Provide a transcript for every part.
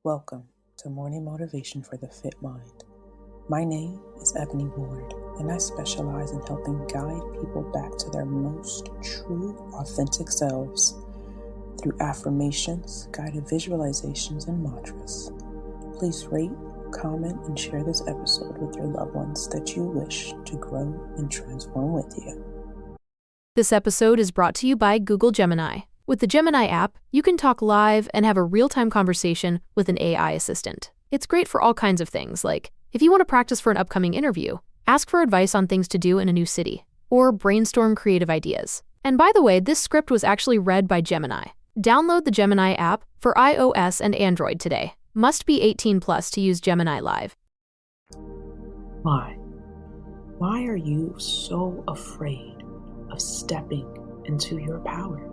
Welcome to Morning Motivation for the Fit Mind. My name is Ebony Ward, and I specialize in helping guide people back to their most true, authentic selves through affirmations, guided visualizations, and mantras. Please rate, comment, and share this episode with your loved ones that you wish to grow and transform with you. This episode is brought to you by Google Gemini. With the Gemini app, you can talk live and have a real-time conversation with an AI assistant. It's great for all kinds of things, like if you want to practice for an upcoming interview, ask for advice on things to do in a new city, or brainstorm creative ideas. And by the way, this script was actually read by Gemini. Download the Gemini app for iOS and Android today. Must be 18 plus to use Gemini Live. Why? Why are you so afraid of stepping into your power?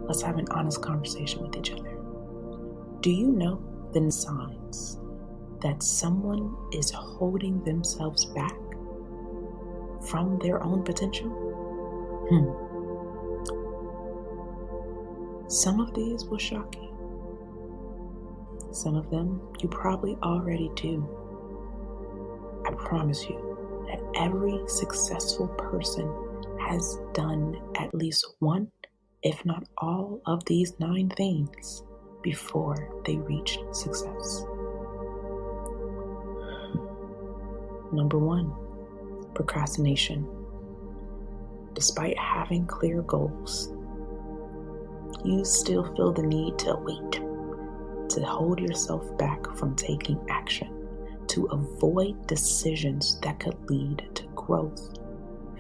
Let's have an honest conversation with each other. Do you know the signs that someone is holding themselves back from their own potential? Some of these will shock you. Some of them you probably already do. I promise you that every successful person has done at least one, if not all, of these 9 things before they reach success. Number 1, procrastination. Despite having clear goals, you still feel the need to wait, to hold yourself back from taking action, to avoid decisions that could lead to growth,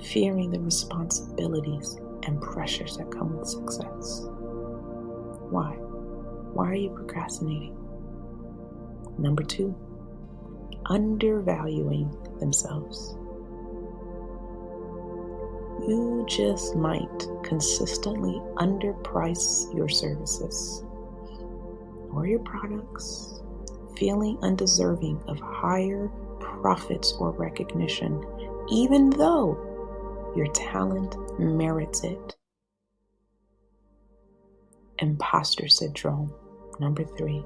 fearing the responsibilities and pressures that come with success. Why? Why are you procrastinating? Number 2, undervaluing themselves. You just might consistently underprice your services or your products, feeling undeserving of higher profits or recognition, even though your talent merits it. Imposter syndrome. Number 3,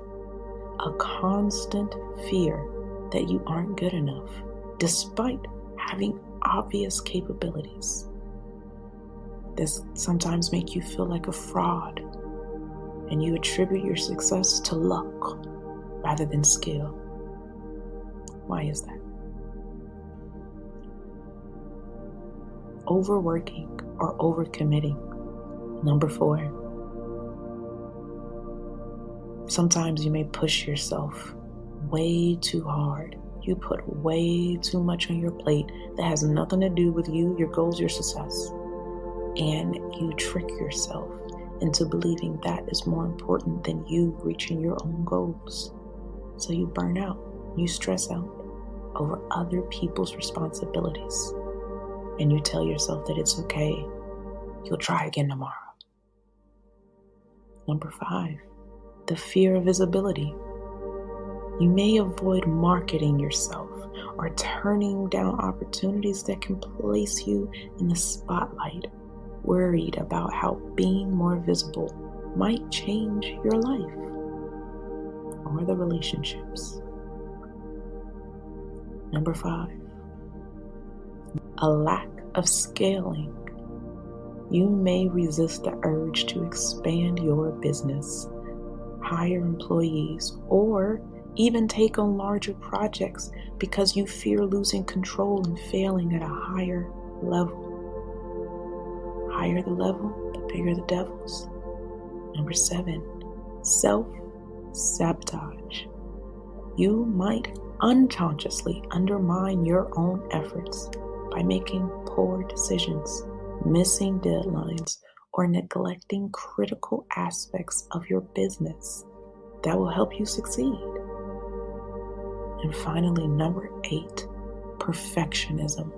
a constant fear that you aren't good enough, despite having obvious capabilities. This sometimes make you feel like a fraud, and you attribute your success to luck rather than skill. Why is that? Overworking or overcommitting. Number 4, sometimes you may push yourself way too hard. You put way too much on your plate that has nothing to do with you, your goals, your success. And you trick yourself into believing that is more important than you reaching your own goals. So you burn out, you stress out over other people's responsibilities. And you tell yourself that it's okay, you'll try again tomorrow. Number 5, the fear of visibility. You may avoid marketing yourself or turning down opportunities that can place you in the spotlight, worried about how being more visible might change your life or the relationships. Number 5, a lack of scaling. You may resist the urge to expand your business, hire employees, or even take on larger projects because you fear losing control and failing at a higher level. Higher the level, the bigger the devils. Number 7, self-sabotage. You might unconsciously undermine your own efforts by making poor decisions, missing deadlines, or neglecting critical aspects of your business that will help you succeed. And finally, number 8, perfectionism.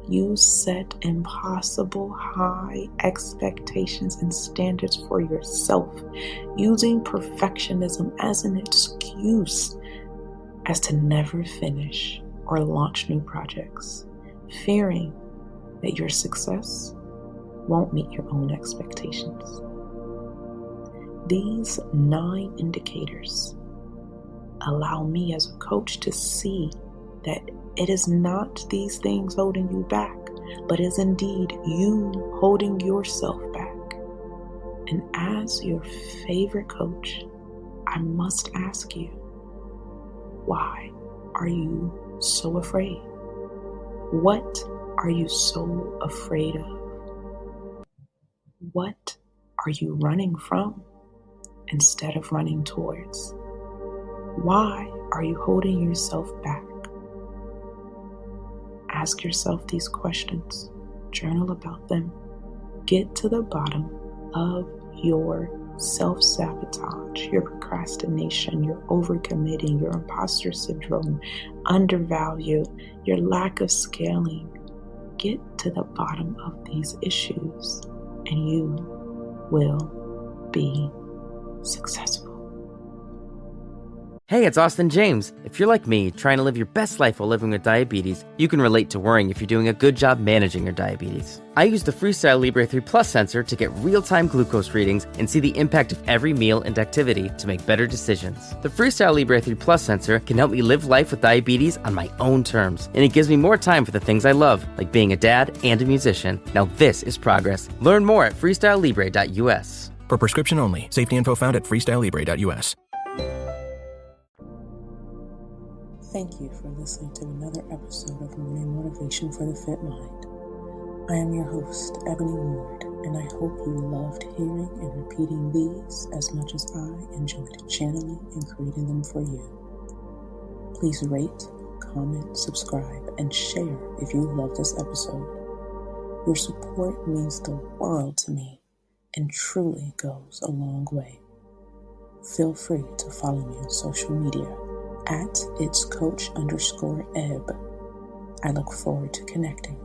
You set impossible high expectations and standards for yourself, using perfectionism as an excuse as to never finish or launch new projects, fearing that your success won't meet your own expectations. These 9 indicators allow me as a coach to see that it is not these things holding you back, but is indeed you holding yourself back. And as your favorite coach, I must ask you, why are you so afraid? What are you so afraid of? What are you running from instead of running towards? Why are you holding yourself back? Ask yourself these questions. Journal about them. Get to the bottom of your self-sabotage, your procrastination, your overcommitting, your imposter syndrome, undervalue, your lack of scaling. Get to the bottom of these issues and you will be successful. Hey, it's Austin James. If you're like me, trying to live your best life while living with diabetes, you can relate to worrying if you're doing a good job managing your diabetes. I use the Freestyle Libre 3 Plus sensor to get real-time glucose readings and see the impact of every meal and activity to make better decisions. The Freestyle Libre 3 Plus sensor can help me live life with diabetes on my own terms, and it gives me more time for the things I love, like being a dad and a musician. Now this is progress. Learn more at freestylelibre.us. For prescription only. Safety info found at freestylelibre.us. Thank you for listening to another episode of Morning Motivation for the Fit Mind. I am your host, Ebony Ward, and I hope you loved hearing and repeating these as much as I enjoyed channeling and creating them for you. Please rate, comment, subscribe, and share if you love this episode. Your support means the world to me and truly goes a long way. Feel free to follow me on social media at itscoach_eb. I look forward to connecting.